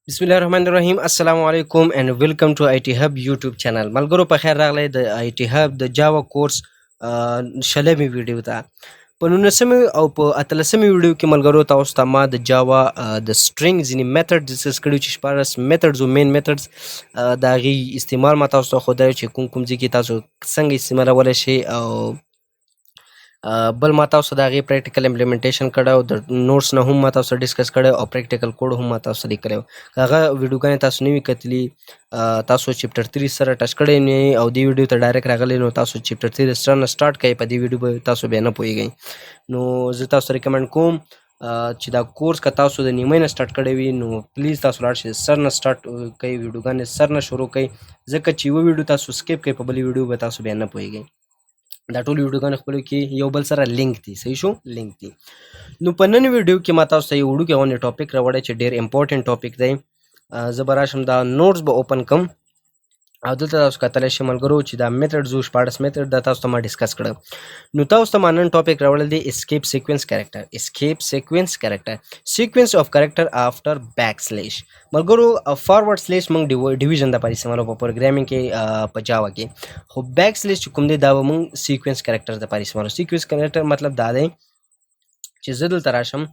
बिस्मिल्लाहिर्रहमानिर्रहीम अस्सलाम वालेकुम and welcome to IT hub YouTube channel मलगरो په خیر راغلی د IT hub د جاوا کورس شلمې ویډیو ته په 19مې او په 13مې ویډیو کې ملګرو تاسو ته ما د جاوا د سټرینګ ځینې میتھډ ډسکس کړي چې شپارس میتھډز او مین میتھډز دا غي استعمال ما تاسو ته خو دا چې کوم ځکه تاسو څنګه استعمالولای شئ او بل ما تاسو دا غي پریکټیکل امپلیمنټیشن کړو د نوټس نه هم ما تاسو ډیسکس کړو او پریکټیکل کوډ هم ما تاسو لیکلو هغه ویډیوګانې تاسو نوی کتلی تاسو چپټر 3 سره ټچ کړئ نه او دی ویډیو ته ډایرکټ راغلی نو تاسو چپټر 3 سره نه سٹارټ کړئ په دی ویډیو به تاسو به نه پوهیږئ نو زه تاسو ریکمند کوم چې دا کورس که تاسو د نیمه نه سٹارټ کړی وي نو پلیز تاسو لاړ شئ سر نه سٹارټ کړئ ویډیوګانې سر نه شروع کړئ ځکه چې یو ویډیو تاسو سکیپ کړئ په بل ویډیو به تاسو به نه پوهیږئ دا ټول ویډیوګانې خپلو کې یو بل سره لینک دي صحیح شو لینک دي نو په نن ویډیو کې ما تاسو ته یو وړوکی غونې ټاپک راوړی چې ډېر امپورټنټ ټاپک دی زه به راشم دا نوټس به اوپن کم او دلته تاسو کتلی شئ ملګرو چې دا میتھډ زو شپاړس میتھډ دا تاسو ته ما ډسکس کړه نو تاسو ته ما نن ټاپک راوړل دی اسکیپ سیکوینس کریکټر سیکوینس اف کریکټر افټر بیک سلیش ملګرو فارورډ سلیش موږ ډیویژن د پاره استعمالو په پروګرامینګ کې په جاوا کې خو بیک سلیش چې کوم دی دا به موږ سیکوینس کریکټر د پاره استعمالو سیکوینس کریکټر مطلب دا دی چې زه دلته راشم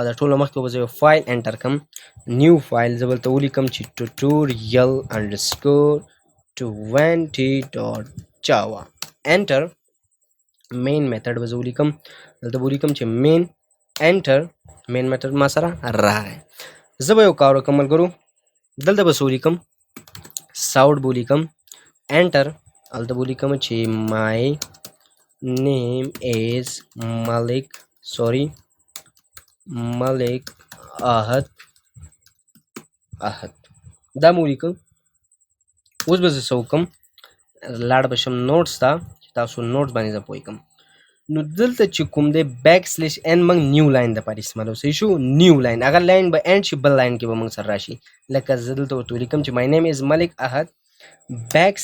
د ټولو مخکې به زه یو فایل انټر کم نیو فایل زه بلته ولیکم چې tutorial underscore 20.java انټر مین میتھډ به زه ولیکم دلته به ولیکم چې مین انټر مین میتھډ ما سره راغی زه به یو کار وکړم ملګرو دلته به څه ولیکم ساوډ به ولیکم انټر هلته به ولیکم چې my name is ملک احد دا مو ولیکم اوس به زه څه وکړم لاړ به شم نوټس ته چې تاسو نوټس باندې زه پوه کړم نو دلته چې کوم دی بیک سلیش ان موږ نیو لاین دپاره استعمالو صحیح شو نیو لاین هغه لاین به اینډ شي بل لاین کې به موږ سره راشي لکه زه دلته ورته ولیکم چې my name is ملک احد بیک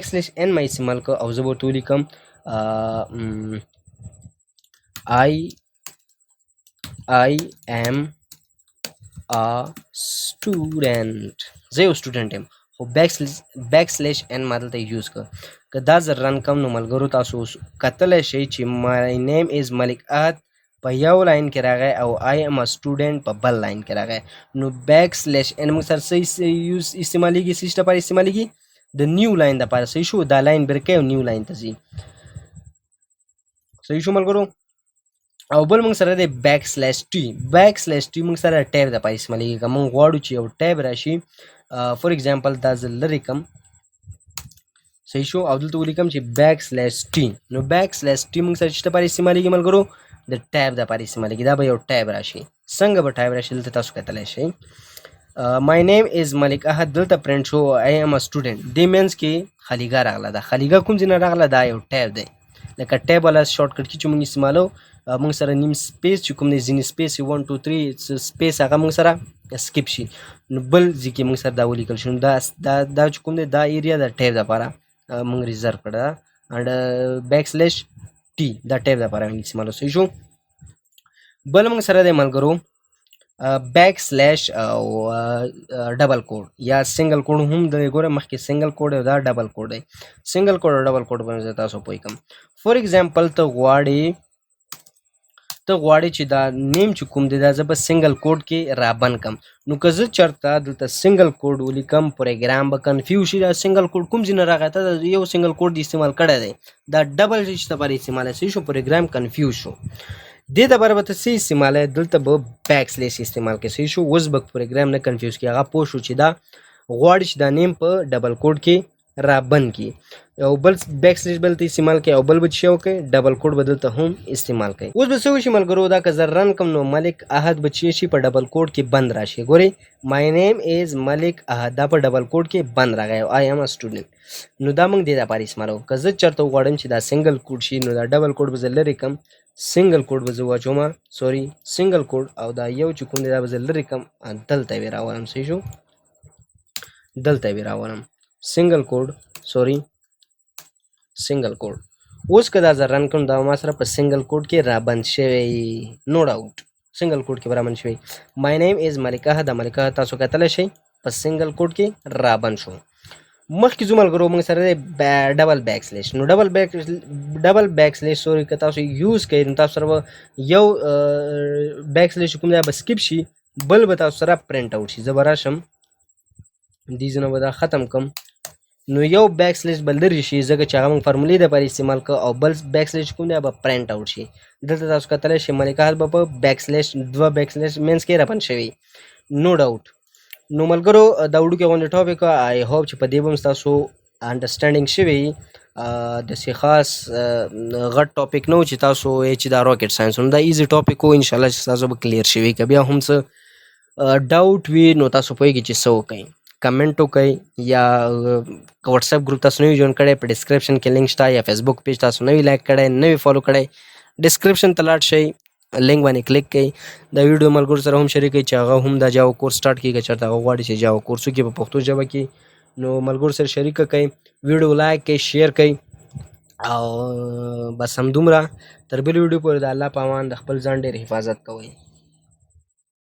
سلیش ان ما استعمال کړ او زه به ورته ولیکم I am a student زه یو سټوډنټ یم خو بیک سلیش ان ما دلته یوز کړ که دا زه رن کم نو ملګرو تاسو اوس کتلی شئ چې my name is ملک احد په یو لاین کې راغی او I am a student په بل لاین کې راغی نو بیک سلیش ان موږ سره څه یوز استعمالیږي څه لپاره استعمالیږي د نیو لاین دپاره صحیح شو دا لاین بریک کوي او نیو لاین ته ځي صحیح شو ملګرو او بل موږ سره دی بیک سلیش ټي موږ سره ټیب د پاره استعمالیږي که موږ غواړو چې یو ټیب راشي فور ایگزامپل دا زه لرې کم صحیح شو او دلته ولیکم چې بیک سلیش ټي نو بیک سلیش ټي موږ سره چې لپاره استعمالیږي ملګرو د ټیب د پاره استعمالیږي دا به یو ټیب راشي څنګه به ټیب راشي دلته تاسو کتلی شئ my name is ملک احد دلته پرنټ شو I am a student دې مینس کې خلیګه راغله دا خلیګه کوم ځای نه راغله دا یو ټیب دی لکه ټیب والا شارټکټ کې چې موږ استعمالو موږ سره نیم سپیس چې کوم دی ځینې سپیس 1 2 3 سپیس هغه موږ سره سکیپ شي نو بل ځای کې موږ سره دا ولیکل شي نو دا چې کوم دی دا ایریا د ټیب دپاره موږ ریزرو کړه ده انډ بیک سلیش ټي دا ټیب دپاره موږ استعمالو صحیح شو بل موږ سره دی ملګرو بیک سلیش او ډبل کوډ یا سنگل کوډ هم د ګوره مخکې سنگل کوډ او دا ډبل کوډ دی سنگل کوډ او ډبل کوډ باندې تاسو پوه کم فور ایگزامپل ته غواړې چې دا نیم چې کوم دی دا زه به سنگل کوډ کې رابند کم نو که زه چېرته دلته سنگل کوډ ولیکم پروګرام به کنفیوز شي دا سنگل کوډ کوم ځای نه راغی ته یو سنگل کوډ استعمال کړی دی دا ډبل چې دپاره استعمال صحیح شو پروګرام کنفیوز شو دې دپاره به ته څه استعمالی دلته به بیک سلیش استعمال کوې صحیح شو اوس به پروګرام نه کنفیوز کړي هغه پوه شو چې دا غواړي چې دا نیم په ډبل کوډ کې رابند کړي او بل بیک سلیش بل ته استعمال کوي او بل به څه وکړي ډبل کوډ به دلته هم استعمال کوي اوس به څه وشي ملګرو دا که زه رن کم نو ملک احد به چې شي په ډبل کوډ کې بند راشي ګورئ my name is ملک احد دا په ډبل کوډ کې بند راغی او I am a student نو دا موږ دې دپاره استعمالو که زه چېرته وغواړم چې دا سنګل کوډ شي نو دا ډبل کوډ به زه لرې کم سنگل کوډ به زه واچوم سنگل کوډ او دا یو چې کوم دی دا به زه لرې کم دلته یې راولم صحیح شو دلته یې راولم سنگل کوډ اوس که دا زه رن کړم دا ما سره په سنگل کوډ کې رابند شوی نو ډاوټ سنگل کوټ کې برابر شوی. مای نیم از ملکه، د ملکه تاسو کتلی شئ په سنگل کوټ کې رابند شو. مخکې ځو ملګرو موږ سره دی ډبل بیک سلیش. نو ډبل بیک سلیش سوري که تاسو یوز کوئ نو تاسو سره به یو بیک سلیش کوم دی به سکیپ شي، بل به تاسو سره پرنټ اوټ شي. زه به راشم دې ځایونه به دا ختم کړم. نو یو بیک سلیش به لرې شي ځکه چې هغه موږ فارمولې دپاره استعمال کړه، او بل بیک سلیش کوم دی به پرنټ اوټ شي. دلته تاسو کتلی شئ ملکه به په بیک سلیش 2 بیک سلیش مینس کې رابند شوي. نو ډاوټ. نو ملګرو دا وړوکی غوندې ټاپک آی هوپ چې په دې به هم ستاسو انډرسټینډینګ شوی داسې خاص غټ ټاپک نه و چې تاسو وایئ چې دا راکټ ساینس نو دا ایزي ټاپک و. انشاءالله چې ستاسو به کلیر شوي. که بیا هم څه ډاوټ وي نو تاسو پوهېږئ چې څه وکئ، کمنټ وکئ، یا که واتساپ ګروپ تاسو نه وي جوین کړی په ډسکرپشن کې لینک شته، یا فیسبوک پیج تاسو نه وي لایک کړی، نه وي فالو کړی، ډسکرپشن ته لاړ شئ، لینک باندې کلیک کړئ. دا ویډیو ملګرو سره هم شریک کړئ چې هغه هم دا جاوا کورس سټارټ کړي، که چېرته هغه غواړي چې جاوا کورس وکړي په پښتو ژبه کې. نو ملګرو سره شریکه کړئ، ویډیو لایک کړئ، شیر کړئ، او بس همدومره. تر بل ویډیو پورې د الله په امان د خپل ځان ډېر حفاظت کوئ.